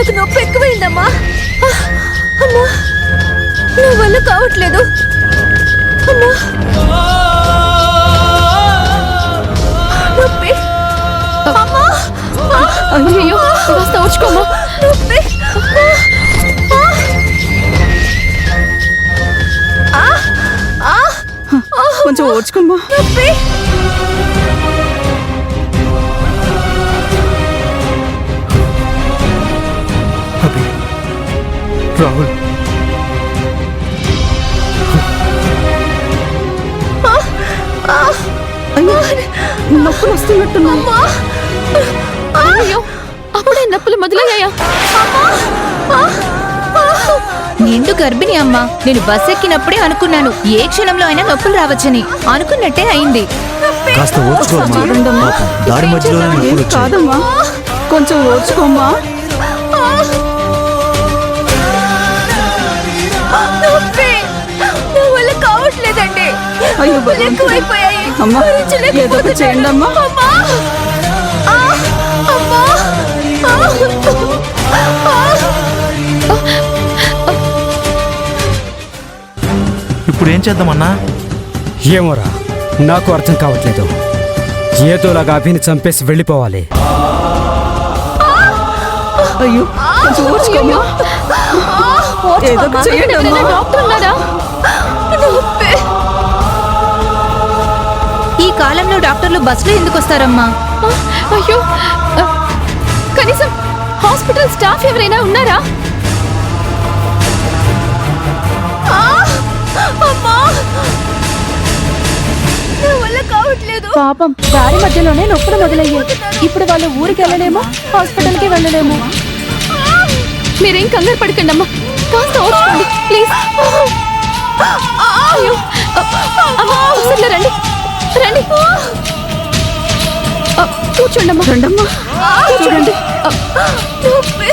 నాకు నొప్పి ఎక్కువైందమ్మా. అమ్మా, నా వల్ల కావట్లేదు. అమ్మా, నొప్పి. అమ్మా, అయ్యో కాస్త ఓర్చుకోమ్మా. నొప్పి. కొంచెం ఓర్చుకోమ్మా. నొప్పి. రాహుల్, అయ్యో నొప్పులు వస్తున్నట్టున్నాయి. అయ్యో అప్పుడే నొప్పులు మొదలయ్యాయా? నిండు గర్భిణి అమ్మా. నేను బస్ ఎక్కినప్పుడే అనుకున్నాను ఏ క్షణంలో అయినా నొప్పులు రావచ్చని. అనుకున్నట్టే అయింది. కాస్త ఓర్చుకోమ్మా. పాపం, దారి మధ్యలోనే నొప్పులు ఏం వచ్చాయి. కాదమ్మా, కొంచెం ఓర్చుకోమ్మా. నొప్పి. నా వల్ల కావట్లేదండి. అయ్యో ఎక్కువైపోయాయి. అమ్మా, ఏదో ఒకటి చేయండి అమ్మా. అమ్మా. అమ్మా. ఇప్పుడు ఏం చేద్దామన్నా? ఏమోరా, నాకు అర్థం కావట్లేదు. ఏదోలాగా అభిని చంపేసి వెళ్ళిపోవాలి. అయ్యో కొంచెం ఓర్చుకోమ్మా. ఏదో ఒకటి చేయండి అమ్మా. డాక్టర్ ఉన్నారా? నొప్పి. ఈ కాలంలో డాక్టర్లు బస్సులో ఎందుకు వస్తారమ్మా? అయ్యో కనీసం హాస్పిటల్ స్టాఫ్ ఎవరైనా ఉన్నారా? అమ్మా, నా వల్ల కావట్లేదు. పాపం, దారి మధ్యలోనే నొప్పులు మొదలయ్యాయి. ఇప్పుడు వాళ్ళు ఊరికి వెళ్ళలేము, హాస్పిటల్కి వెళ్ళలేము. మీరేం కంగారు పడకండి అమ్మా, కాస్త ఓర్చుకోండి ప్లీజ్. అయ్యో అమ్మా, ఒకసారి రండి రండి. కూర్చోండి అమ్మా. రండమ్మా, చూడండి. నొప్పి.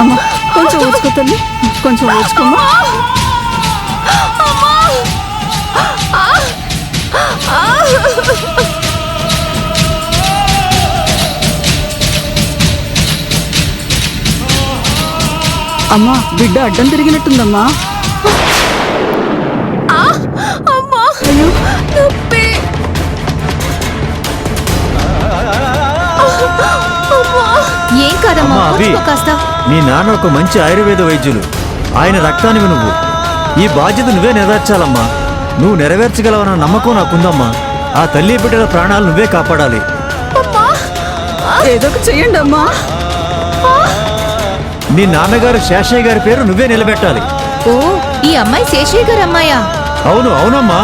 అమ్మా కొంచెం ఓర్చుకోతండి, కొంచెం ఓర్చుకోమ్మా. అమ్మా, బిడ్డ అడ్డం తిరిగినట్టుందమ్మా. అమ్మా, అయ్యో నొప్పి. ఏం కాదమ్మా, అమ్మా, అభి. కూర్చో కాస్త. మీ నాన్న ఒక మంచి ఆయుర్వేద వైద్యులు. ఆయన రక్తానివి నువ్వు. ఈ బాధ్యత నువ్వే నెరవేర్చాలమ్మా. నువ్వు నెరవేర్చగలవన్న నమ్మకం నాకుందమ్మా. ఆ తల్లి బిడ్డల ప్రాణాలు నువ్వే కాపాడాలి. ఏదో ఒకటి చెయ్యండి అమ్మా. నీ నాన్నగారు శేషయ్య గారి పేరు నువ్వే నిలబెట్టాలి. ఓ, ఈ అమ్మాయి శేషయ్య గారు అమ్మాయా? అవును అవునమ్మా.